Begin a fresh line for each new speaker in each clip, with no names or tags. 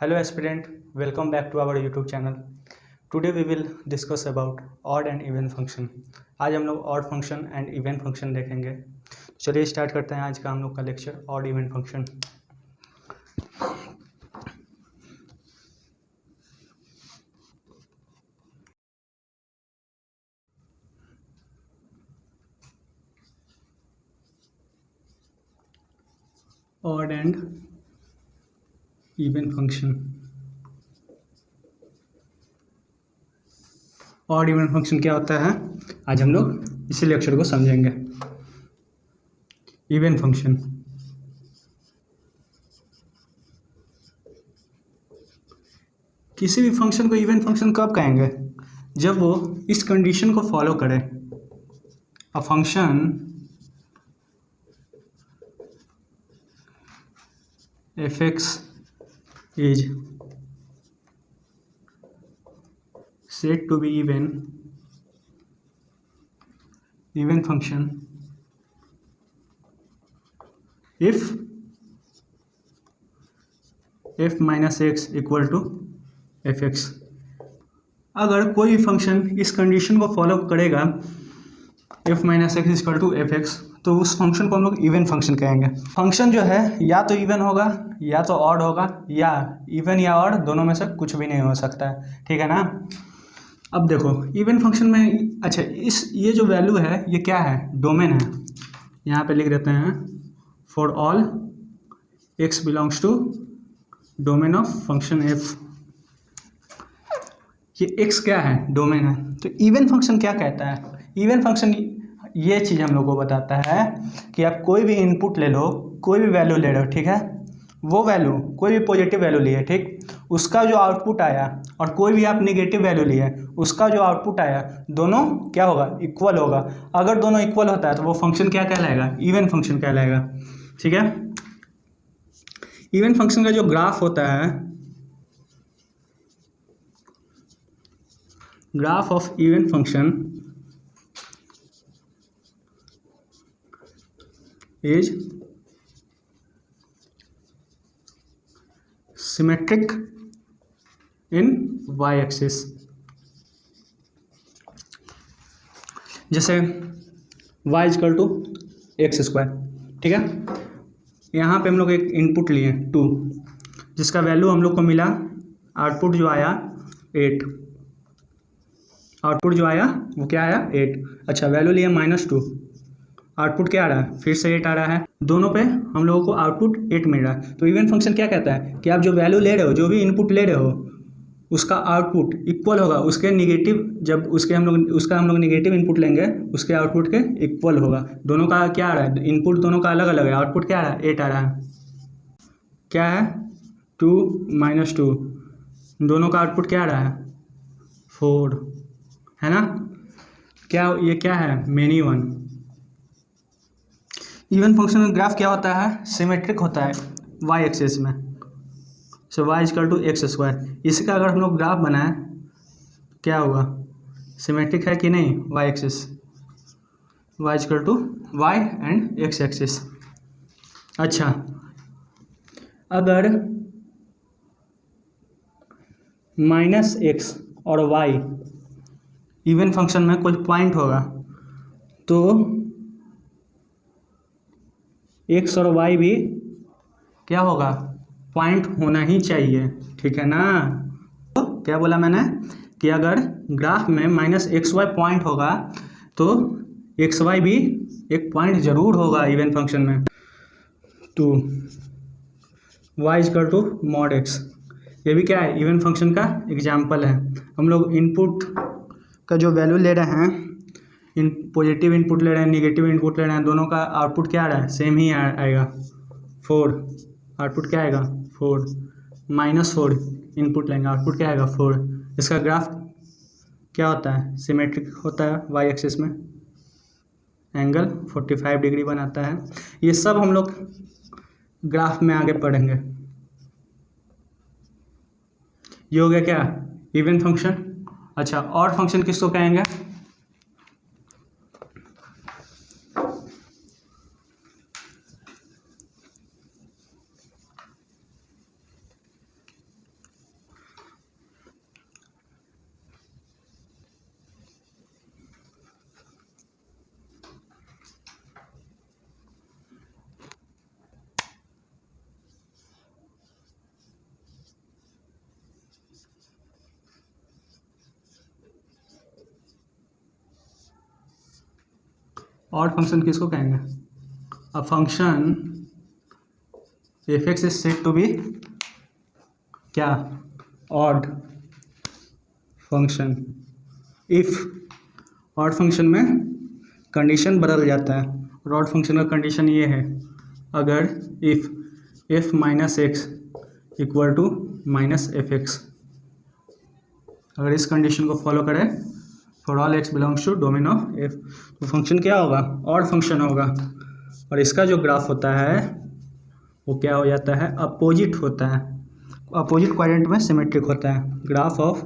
Hello aspirant, welcome back to our YouTube channel. Today we will discuss about odd and even function. आज हम लोग odd function and even function देखेंगे. चलिए start करते हैं आज का हम लोग का lecture odd even function. Odd and even function. Odd even function क्या होता है आज हम लोग इसी लेक्चर को समझेंगे. इवन फंक्शन किसी भी फंक्शन को इवन फंक्शन कब कहेंगे जब वो इस कंडीशन को फॉलो करे. अ function F X is said to be even function if f minus x equal to fx. अगर कोई भी फंक्शन इस कंडीशन को फॉलो करेगा f minus x equal to F x तो उस फंक्शन को हम लोग इवन फंक्शन कहेंगे. फंक्शन जो है या तो इवन होगा या तो ऑड होगा या इवन या ऑड दोनों में से कुछ भी नहीं हो सकता है. ठीक है ना. अब देखो इवन फंक्शन में अच्छा ये जो वैल्यू है ये क्या है डोमेन है. यहाँ पे लिख देते हैं for all x belongs to domain of function f. ये एक्स क्या है डोमेन है. तो इवन फंक्शन क्या कहता है. इवन फंक्शन ये चीज़ हम लोग को बताता है कि आप कोई भी इनपुट ले लो कोई भी वैल्यू ले लो. ठीक है. वो वैल्यू कोई भी पॉजिटिव वैल्यू लिए ठीक उसका जो आउटपुट आया और कोई भी आप नेगेटिव वैल्यू लिए उसका जो आउटपुट आया दोनों क्या होगा इक्वल होगा. अगर दोनों इक्वल होता है तो वो फंक्शन क्या कहलाएगा इवन फंक्शन कहलाएगा. ठीक है. इवन फंक्शन का जो ग्राफ होता है graph of even function is symmetric in y axis. जैसे y equal to x square. ठीक है. यहाँ पे हम लोग एक इनपुट लिए 2 जिसका वैल्यू हम लोग को मिला आउटपुट जो आया 8. आउटपुट जो आया वो क्या आया 8. अच्छा वैल्यू लिए -2 आउटपुट क्या आ रहा है फिर से 8 आ रहा है. दोनों पे हम लोगों को आउटपुट 8 मिल रहा है. तो इवन फंक्शन क्या कहता है कि आप जो वैल्यू ले रहे हो जो भी इनपुट ले रहे हो उसका आउटपुट इक्वल होगा उसके निगेटिव जब उसका हम लोग निगेटिव इनपुट लेंगे उसके आउटपुट के इक्वल होगा. दोनों का क्या आ रहा है इनपुट दोनों का अलग अलग है. आउटपुट क्या आ रहा है 8 आ रहा है. क्या है 2 - 2 दोनों का आउटपुट क्या आ रहा है 4 है ना. क्या ये क्या है मेनी वन. इवन फंक्शन में ग्राफ क्या होता है सिमेट्रिक होता है वाई एक्सिस में. So Y is equal to x square. इसका अगर हम लोग ग्राफ बनाएं क्या होगा सिमेट्रिक है कि नहीं y axis. Y is equal to y and x axis. अच्छा अगर -x और y इवन फंक्शन में कोई पॉइंट होगा तो x और y भी क्या होगा पॉइंट होना ही चाहिए. ठीक है ना. तो क्या बोला मैंने कि अगर ग्राफ में -xy पॉइंट होगा तो xy भी एक पॉइंट जरूर होगा इवन फंक्शन में. तो y equal to mod x ये भी क्या है इवन फंक्शन का एग्जाम्पल है. हम लोग इनपुट का जो वैल्यू ले रहे हैं इन पॉजिटिव इनपुट ले रहे हैं निगेटिव इनपुट ले रहे हैं दोनों का आउटपुट क्या आ रहा है सेम ही आएगा 4. आउटपुट क्या आएगा 4 -4 इनपुट लेंगे आउटपुट क्या आएगा 4. इसका ग्राफ क्या होता है सिमेट्रिक होता है वाई एक्सिस में एंगल 45 डिग्री बनाता है. ये सब हम लोग ग्राफ में आगे पढ़ेंगे. ये हो गया क्या इवन फंक्शन. अच्छा ऑड फंक्शन किसको कहेंगे ऑड फंक्शन किसको कहेंगे? A function F X is said to be क्या? Odd function. If odd function में कंडीशन बदल जाता है, और ऑड फंक्शन का कंडीशन ये है, अगर if f minus x equal to minus f x, अगर इस कंडीशन को फॉलो करें for all x belongs to domain of f, तो फंक्शन क्या होगा? ऑड फंक्शन होगा, और इसका जो ग्राफ होता है वो क्या हो जाता है? अपोजिट होता है, अपोजिट क्वाड्रेंट में सिमेट्रिक होता है। Graph of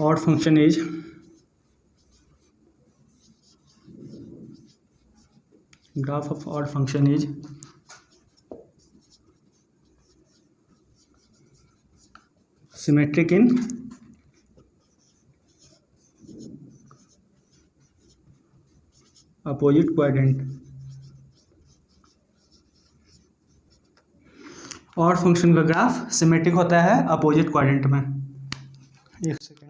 odd function is graph of odd function is symmetric in opposite quadrant. और फंक्शन का ग्राफ सिमेट्रिक होता है अपोजिट क्वाड्रेंट में। एक सेकेंड,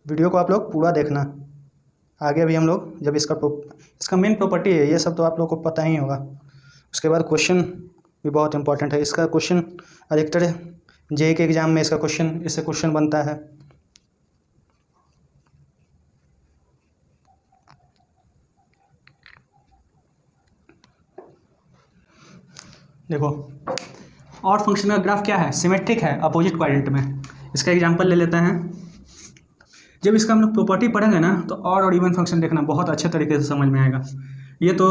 वीडियो को आप लोग पूरा देखना, आगे भी हम लोग जब इसका मेन प्रॉपर्टी है, ये सब तो आप लोग को पता ही होगा। उसके बाद क्वेश्चन भी बहुत इंपॉर्टेंट है, इसका क्वेश्चन अधिकतर जेईई के एग्ज़ाम में इससे क्वेश्चन बनता है। देखो, और फंक्शन का ग्राफ क्या है? सिमेट्रिक है अपोजिट क्वाड्रेंट में। इसका एग्जांपल ले लेते हैं। जब इसका हम लोग प्रॉपर्टी पढ़ेंगे ना, तो और इवन फंक्शन देखना बहुत अच्छे तरीके से समझ में आएगा। ये तो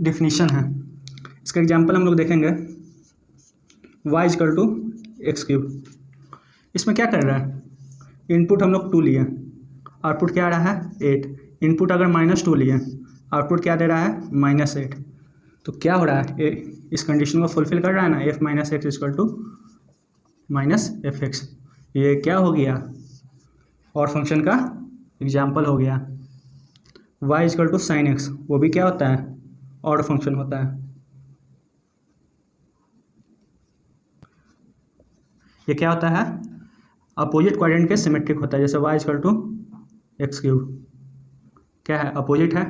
डिफिनीशन है, इसका एग्जांपल हम लोग देखेंगे। y equal to x cube, इसमें क्या कर रहा है? इनपुट हम लोग 2 लिए, आउटपुट क्या आ रहा है? 8। इनपुट अगर -2 लिए, आउटपुट क्या दे रहा है? -8। तो क्या हो रहा है? इस कंडीशन को फुलफिल कर रहा है ना, f minus x equal to minus f x. ये क्या हो गया? और फंक्शन का एग्जाम्पल हो गया। y equal to sine x, वो भी क्या होता है? और फंक्शन होता है। ये क्या होता है? अपोजिट क्वाड्रेंट के सिमेट्रिक होता है। जैसे y equal to x cube क्या है? अपोजिट है।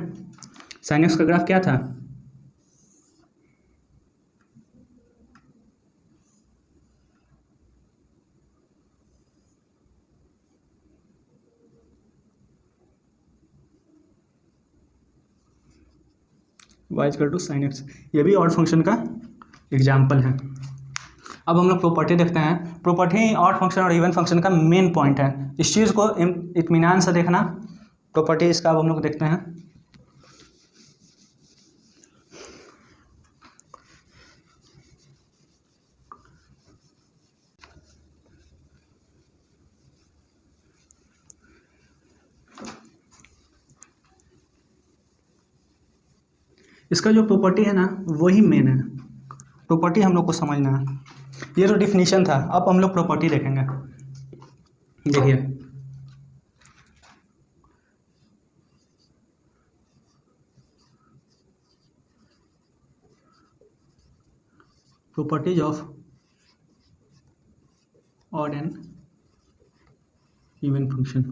साइन एक्स का ग्राफ क्या था? y equal to sine x. ये भी ऑड फंक्शन का एग्जाम्पल है। अब हम लोग प्रॉपर्टी देखते हैं। प्रॉपर्टी ऑड फंक्शन और इवन फंक्शन का मेन पॉइंट है, इस चीज़ को इत्मीनान से देखना। प्रॉपर्टी इसका अब हम लोग देखते हैं। इसका जो प्रॉपर्टी है ना, वही मेन है। प्रॉपर्टी हम लोग को समझना है। ये तो डिफिनीशन था, अब हम लोग प्रॉपर्टी देखेंगे। देखिए, properties of odd and even function.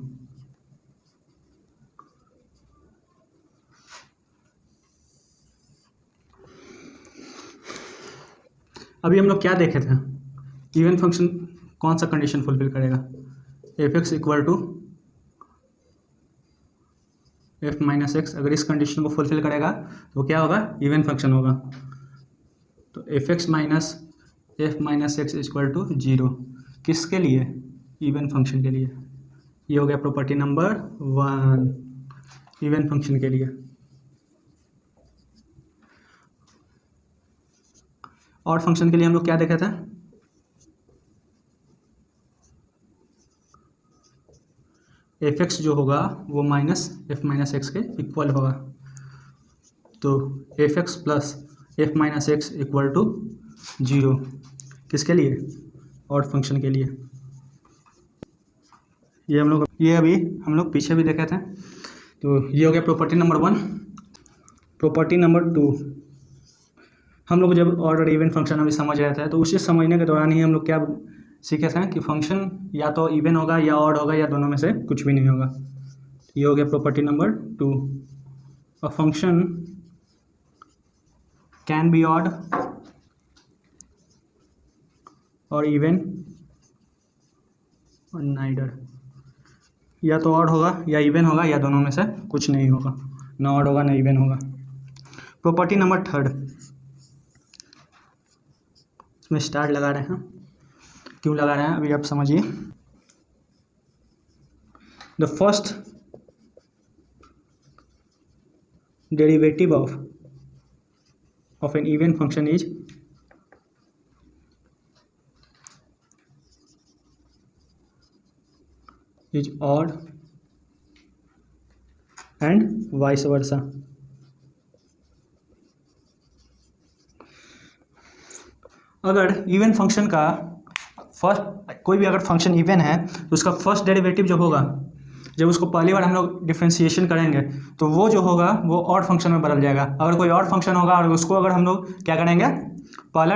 अभी हम लोग क्या देखे थे? इवन फंक्शन कौन सा कंडीशन फुलफिल करेगा? F x equal to f minus x. अगर इस कंडीशन को फुलफिल करेगा तो क्या होगा? इवन फंक्शन होगा। तो f x minus f minus x equal to 0 किसके लिए? इवन फंक्शन के लिए। ये हो गया प्रॉपर्टी नंबर 1 इवन फंक्शन के लिए। और फंक्शन के लिए हम लोग क्या देखे थे? एफ एक्स जो होगा वो माइनस एफ माइनस एक्स के इक्वल होगा। तो f x plus f minus x equal to 0 किसके लिए? और फंक्शन के लिए। ये अभी हम लोग पीछे भी देखे थे। तो ये हो गया प्रॉपर्टी नंबर 1। प्रॉपर्टी नंबर 2, हम लोग जब ऑड और इवन फंक्शन अभी समझ रहे थे तो उसे समझने के दौरान ही हम लोग क्या सीखे थे कि फंक्शन या तो इवन होगा या ऑड होगा या दोनों में से कुछ भी नहीं होगा। ये हो गया property number 2। A function can be odd और इवन और नाइदर, या तो ऑड होगा या इवन होगा या दोनों में से कुछ नहीं होगा, ना ऑड होगा ना इवन होगा। प्रॉपर्टी नंबर 3, इसमें स्टार लगा रहे हैं, क्यों लगा रहे हैं अभी आप समझिए। The first derivative of an even function is odd and vice versa. अगर इवन फंक्शन का फर्स्ट, कोई भी अगर फंक्शन इवन है तो उसका फर्स्ट डेरिवेटिव जो होगा, जब उसको पहली बार हम लोग डिफ्रेंशिएशन करेंगे तो वो जो होगा वो ऑड फंक्शन में बदल जाएगा। अगर कोई ऑड फंक्शन होगा और उसको अगर हम लोग क्या करेंगे, पहला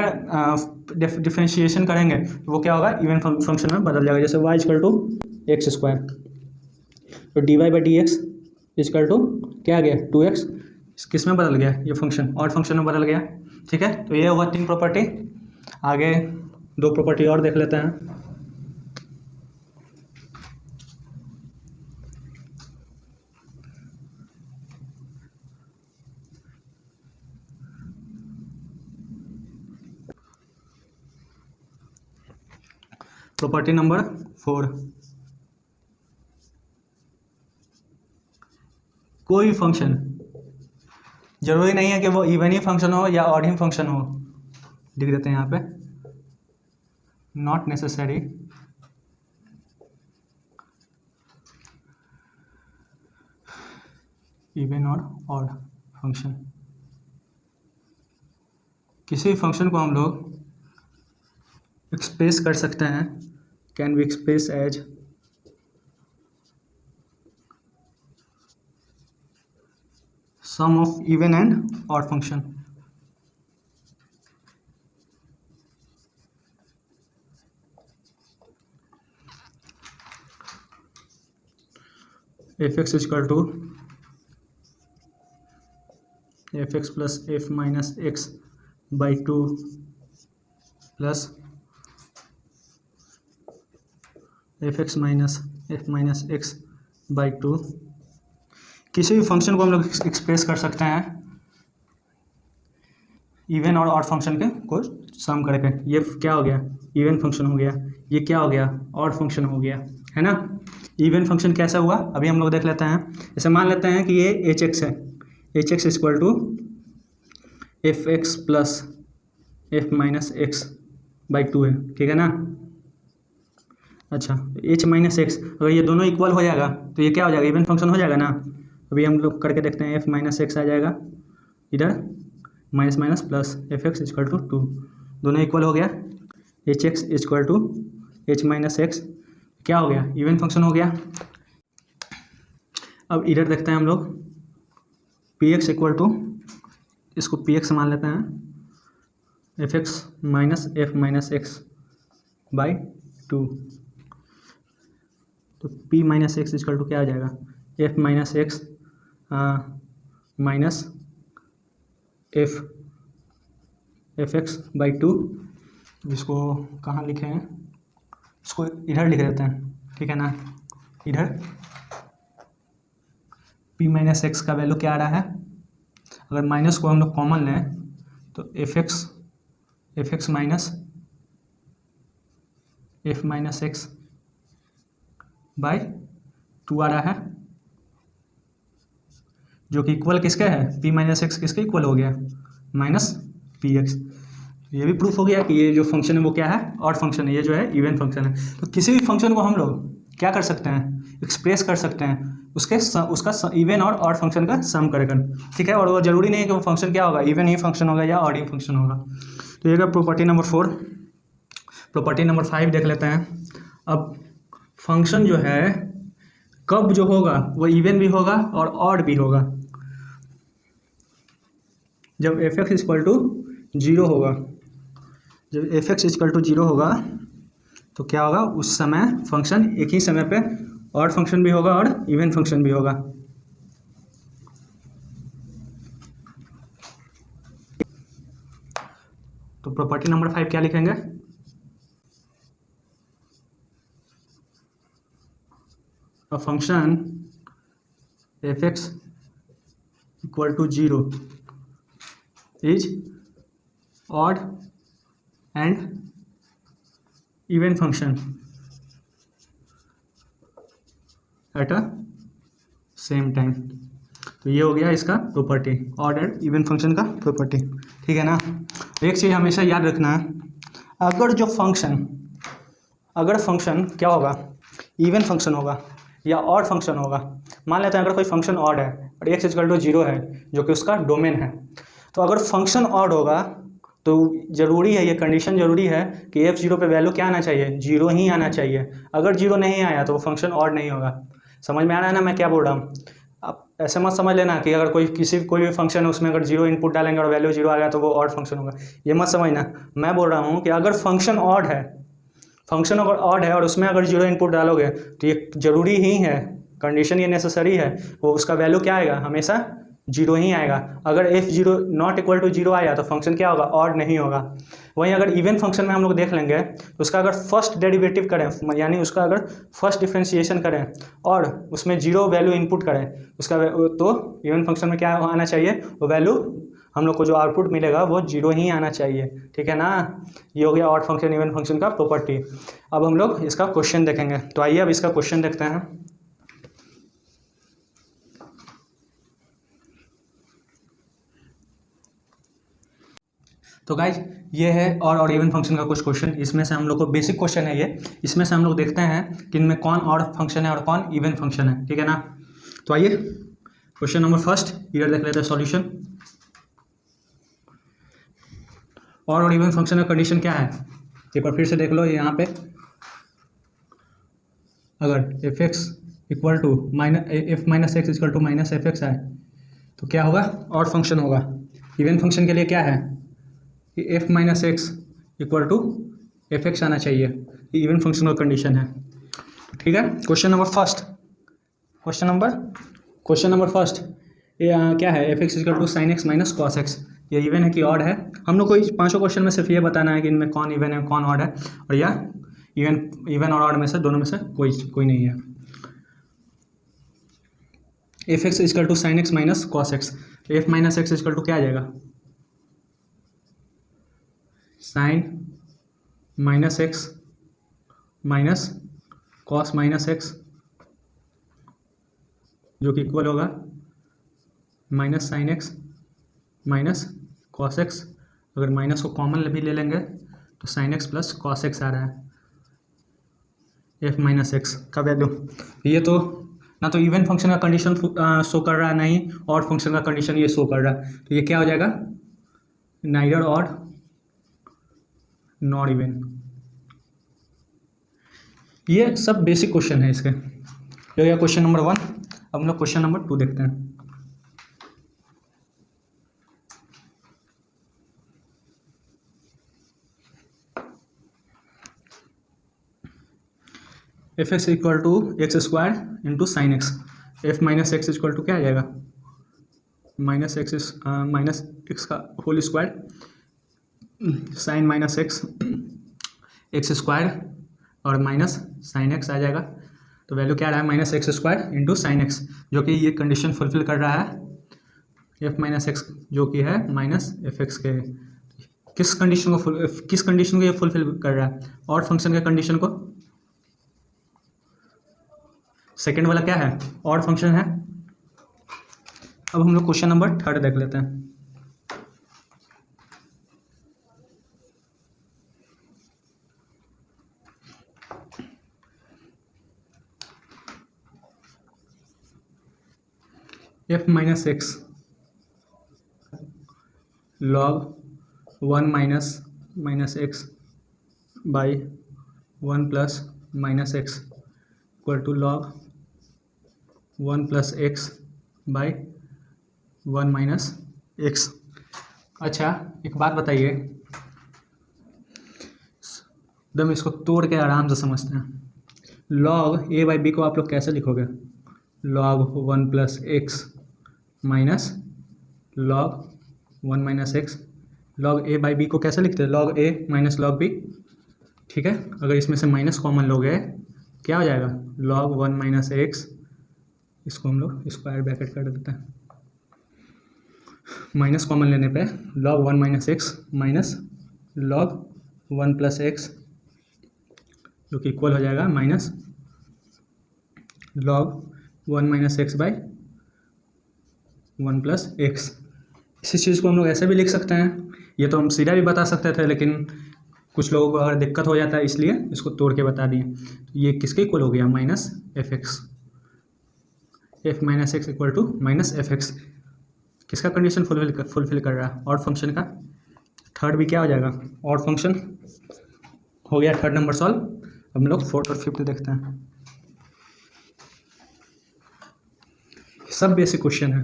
डिफ्रेंशिएशन करेंगे तो वो क्या होगा, इवन फंक्शन में बदल जाएगा। जैसे y equal to x square, तो dy by d x equal to क्या आ गया 2x, किस में बदल गया, ये फंक्शन ऑड फंक्शन में बदल गया। ठीक है, तो ये होगा 3 प्रॉपर्टी। आगे 2 प्रॉपर्टी और देख लेते हैं। प्रॉपर्टी नंबर 4, कोई फंक्शन, जरूरी नहीं है कि वो इवन ही फंक्शन हो या ऑड ही फंक्शन हो, लिख देते हैं यहाँ पे, नॉट नेसेसरी इवन और ऑड फंक्शन। किसी भी फंक्शन को हम लोग एक्सप्रेस कर सकते हैं, can be express as sum of even and odd function. F x equal to F x plus f minus x by 2 plus f x minus x by 2। किसी भी फंक्शन को हम लोग एक्सप्रेस कर सकते हैं इवन और ऑड फंक्शन के को सम करके। ये क्या हो गया, इवन फंक्शन हो गया, ये क्या हो गया, ऑड फंक्शन हो गया, है ना। इवन फंक्शन कैसा हुआ अभी हम लोग देख लेते हैं। जैसे मान लेते हैं कि ये एच एक्स है, h x equal to F x plus f minus x by 2 है, ठीक है ना। अच्छा, एच माइनस एक्स, अगर ये दोनों इक्वल हो जाएगा तो ये क्या हो जाएगा, इवन फंक्शन हो जाएगा ना। अभी हम लोग करके देखते हैं, एफ माइनस एक्स आ जाएगा इधर, minus minus plus f x equal to 2, दोनों इक्वल हो गया। H x equal to h minus x क्या हो गया, इवन फंक्शन हो गया। अब इधर देखते हैं हम लोग, पी एक्स इक्वल टू, इसको पी एक्स मान लेते हैं, f x minus x by 2, तो p minus x equal to क्या आ जाएगा, f minus x minus f x by 2। इसको कहाँ लिखे हैं, इसको इधर लिख देते हैं, ठीक है ना। इधर p माइनस एक्स का वैल्यू क्या आ रहा है, अगर माइनस को हम लोग कॉमन लें तो f x minus x by 2 आ रहा है, जो कि इक्वल किसका है, p माइनस एक्स किसके इक्वल हो गया, माइनस पी एक्स। ये भी प्रूफ हो गया कि ये जो फंक्शन है वो क्या है, ऑड फंक्शन है, ये जो है इवन फंक्शन है। तो किसी भी फंक्शन को हम लोग क्या कर सकते हैं, एक्सप्रेस कर सकते हैं उसका इवन और ऑड फंक्शन का सम कर, ठीक है। और वो जरूरी नहीं है कि वो फंक्शन क्या होगा, इवन ही फंक्शन होगा या ऑड ही फंक्शन होगा। तो ये प्रॉपर्टी नंबर 4। प्रॉपर्टी नंबर 5 देख लेते हैं। अब फंक्शन जो है कब जो होगा वो इवन भी होगा और ऑड भी होगा। जब f x equal to zero होगा, जब f x equal to zero होगा तो क्या होगा, उस समय फंक्शन एक ही समय पे ऑड फंक्शन भी होगा और इवन फंक्शन भी होगा। तो प्रॉपर्टी नंबर 5 क्या लिखेंगे, a function F x equal to zero is odd and even function at a same time. तो ये हो गया इसका property, odd and even function का प्रॉपर्टी, ठीक है ना। एक चीज़ हमेशा याद रखना है, अगर फंक्शन क्या होगा, इवन फंक्शन होगा या ऑड फंक्शन होगा। मान लेते हैं अगर कोई फंक्शन ऑड है और एक्स इक्वल टू जीरो है जो कि उसका डोमेन है, तो अगर फंक्शन ऑड होगा तो ज़रूरी है, ये कंडीशन ज़रूरी है कि एफ जीरो पे वैल्यू क्या आना चाहिए, जीरो ही आना चाहिए। अगर जीरो नहीं आया तो वो फंक्शन ऑड नहीं होगा। समझ में आ रहा है ना मैं क्या बोल रहा हूँ। आप ऐसे मत समझ लेना कि अगर कोई भी फंक्शन है उसमें अगर जीरो इनपुट डालेंगे और वैल्यू जीरो आ गया तो वो ऑड फंक्शन होगा, ये मत समझना। मैं बोल रहा हूँ कि अगर फंक्शन अगर ऑड है और उसमें अगर जीरो इनपुट डालोगे तो ये ज़रूरी ही है, कंडीशन ये नेसेसरी है, वो उसका वैल्यू क्या आएगा, हमेशा जीरो ही आएगा। अगर f zero not equal to zero आया तो फंक्शन क्या होगा, ऑड नहीं होगा। वहीं अगर इवन फंक्शन में हम लोग देख लेंगे तो उसका अगर फर्स्ट डेरिवेटिव करें, यानी उसका अगर फर्स्ट डिफ्रेंशिएशन करें और उसमें जीरो वैल्यू इनपुट करें उसका, तो इवन फंक्शन में क्या आना चाहिए, वो वैल्यू हम लोग को जो आउटपुट मिलेगा वो जीरो ही आना चाहिए, ठीक है ना। ये हो गया ऑड फंक्शन इवन फंक्शन का प्रॉपर्टी। अब हम लोग इसका क्वेश्चन देखेंगे, तो आइए अब इसका क्वेश्चन देखते हैं। तो गाइज ये है और इवन फंक्शन का कुछ क्वेश्चन, इसमें से हम लोग को बेसिक क्वेश्चन है ये, इसमें से हम लोग देखते हैं कि इनमें कौन ऑड फंक्शन है और कौन इवन फंक्शन है, ठीक है ना। तो आइए क्वेश्चन नंबर फर्स्ट इधर देख लेते हैं सॉल्यूशन। और इवन फंक्शन का कंडीशन क्या है, एक बार फिर से देख लो। यहाँ पे अगर f x equal to f minus x equal to minus f x है तो क्या होगा, ऑड फंक्शन होगा। इवन फंक्शन के लिए क्या है कि f minus x equal to F x आना चाहिए, ये इवन फंक्शन का कंडीशन है, ठीक है। क्वेश्चन नंबर फर्स्ट ये क्या है, F x equal to sine x minus cos x, ये इवन है कि ऑड है। हम लोग को इस पांचों क्वेश्चन में सिर्फ ये बताना है कि इनमें कौन इवन है कौन ऑड है, और या इवन और ऑड में से दोनों में से कोई नहीं है। F x equal to sine x minus cos X, F minus x equal to क्या आ जाएगा, sine minus x minus cos minus X जो कि इक्वल होगा minus sine x minus cos X. अगर माइनस को कॉमन भी ले लेंगे तो sine x plus cos X आ रहा है, एफ माइनस एक्स का वैल्यू। ये तो ना तो इवन फंक्शन का कंडीशन शो कर रहा है, ना ही ऑड फंक्शन का कंडीशन ये शो कर रहा है, तो ये क्या हो जाएगा, नाइदर ऑड नॉट इवन। ये सब बेसिक क्वेश्चन है इसके, ये हो गया क्वेश्चन नंबर 1। अब हम लोग क्वेश्चन नंबर 2 देखते हैं। F x equal to x square into sine x, F minus x equal to क्या आ जाएगा, माइनस एक्स का whole square sine minus x square और माइनस साइन एक्स आ जाएगा। तो वैल्यू क्या आ रहा है, minus x square into sine x, जो कि ये कंडीशन फुलफिल कर रहा है, एफ माइनस एक्स जो कि है माइनस एफ एक्स के। किस कंडीशन को ये फुलफिल कर रहा है, ऑड फंक्शन के कंडीशन को। सेकेंड वाला क्या है, ऑड फंक्शन है। अब हम लोग क्वेश्चन नंबर 3 देख लेते हैं। F minus x log 1 minus x by 1 plus minus x equal to log 1 plus x by 1 minus x. अच्छा एक बात बताइए, एकदम इसको तोड़ के आराम से समझते हैं। लॉग ए बाई बी को आप लोग कैसे लिखोगे? Log 1+x minus log 1 minus x. Log a by b को कैसे लिखते हैं? Log a minus log b, ठीक है। अगर इसमें से माइनस कॉमन लोगे क्या हो जाएगा? लॉग 1 माइनस एक्स, इसको हम लोग स्क्वायर ब्रैकेट कर देते हैं। माइनस कॉमन लेने पे log 1 minus x minus log 1 plus x, जो कि इक्वल हो जाएगा minus log 1 minus x by 1 plus x. इसी चीज़ को हम लोग ऐसे भी लिख सकते हैं, ये तो हम सीधा भी बता सकते थे, लेकिन कुछ लोगों को अगर दिक्कत हो जाता है इसलिए इसको तोड़ के बता दिए। तो ये किसके इक्वल हो गया? Minus f x. F minus x equal to minus f x. किसका कंडीशन फुलफिल कर रहा है? ऑड फंक्शन का। थर्ड भी क्या हो जाएगा? ऑड फंक्शन हो गया। Third number solve. अब हम लोग फोर्थ और फिफ्थ देखते हैं। सब बेसिक क्वेश्चन है।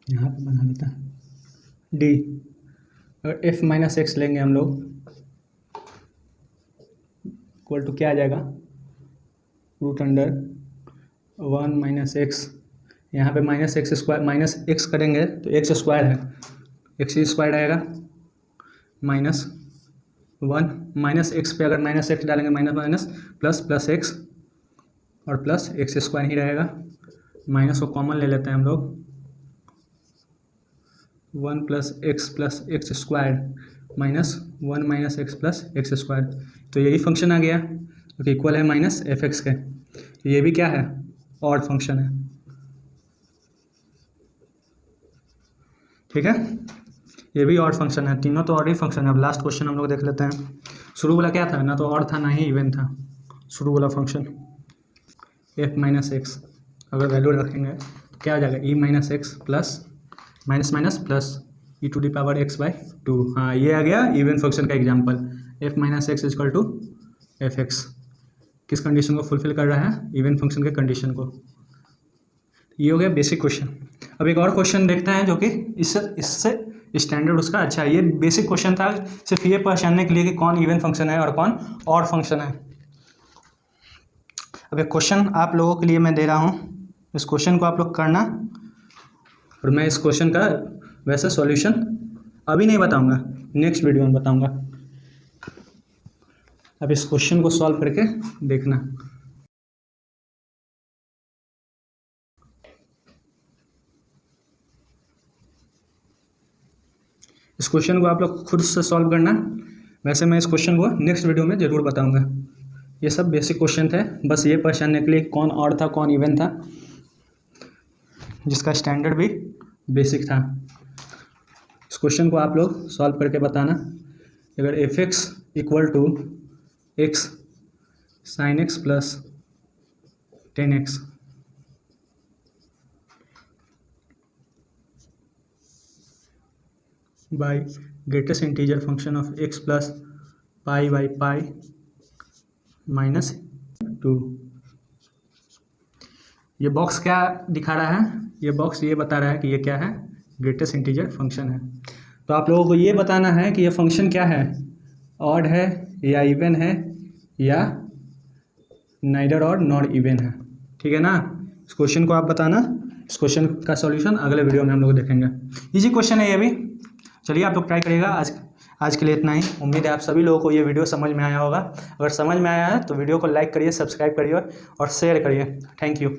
यहाँ पे बना लेता है डी। अगर एफ माइनस एक्स लेंगे हम लोग इक्वल टू क्या आ जाएगा? Root under 1 minus x. यहाँ पे minus x square, minus x करेंगे तो एक्स स्क्वायर है, एक्स स्क्वायर आएगा माइनस 1 माइनस एक्स पे अगर माइनस एक्स डालेंगे minus minus plus plus x और प्लस एक्स स्क्वायर ही रहेगा। माइनस को कॉमन ले लेते हैं हम लोग। 1 plus x square minus 1 minus X plus x square, तो यही फंक्शन आ गया जो कि इक्वल है माइनस एफ एक्स के। तो ये भी क्या है? ऑड फंक्शन है, ठीक है। ये भी ऑड फंक्शन है, तीनों तो ऑड ही फंक्शन है। अब लास्ट क्वेश्चन हम लोग देख लेते हैं। शुरू वाला क्या था? ना तो ऑड था ना ही इवन था। शुरू वाला फंक्शन एफ माइनस एक्स अगर वैल्यू रखेंगे तो क्या हो जाएगा? E minus X plus minus minus plus E to the power X by 2। हाँ, ये आ गया इवन फंक्शन का example. F minus X is equal to F X किस कंडीशन को फुलफिल कर रहा है? इवन फंक्शन के कंडीशन को। ये हो गया बेसिक क्वेश्चन। अब एक और क्वेश्चन देखते हैं जो कि इससे स्टैंडर्ड उसका अच्छा है। ये बेसिक क्वेश्चन था सिर्फ ये पहचानने के लिए कि कौन इवन फंक्शन है और कौन ऑड फंक्शन है। अब एक क्वेश्चन आप लोगों के लिए मैं दे रहा हूँ, इस क्वेश्चन को आप लोग करना, और मैं इस क्वेश्चन का वैसे सॉल्यूशन अभी नहीं बताऊंगा, नेक्स्ट वीडियो में बताऊंगा। अब इस क्वेश्चन को सॉल्व करके देखना। इस क्वेश्चन को आप लोग खुद से सॉल्व करना, वैसे मैं इस क्वेश्चन को नेक्स्ट वीडियो में ज़रूर बताऊंगा। ये सब बेसिक क्वेश्चन थे, बस ये पहचानने के लिए कौन ऑड था कौन इवन था, जिसका स्टैंडर्ड भी बेसिक था। इस क्वेश्चन को आप लोग सॉल्व करके बताना। अगर f x equal to x sine x plus 10x by greatest integer function of x plus pi by pi minus 2। ये बॉक्स क्या दिखा रहा है? ये बॉक्स ये बता रहा है कि ये क्या है? ग्रेटेस्ट इंटीजर फंक्शन है। तो आप लोगों को ये बताना है कि ये फंक्शन क्या है? ऑड है या इवन है या नाइदर ऑड नॉट इवन है, ठीक है ना। इस क्वेश्चन को आप बताना। इस क्वेश्चन का सॉल्यूशन अगले वीडियो में हम लोग देखेंगे। इजी क्वेश्चन है ये भी। चलिए आप लोग ट्राई करिएगा। आज के लिए इतना ही। उम्मीद है आप सभी लोगों को ये वीडियो समझ में आया होगा। अगर समझ में आया है तो वीडियो को लाइक करिए, सब्सक्राइब करिए और शेयर करिए। Thank you.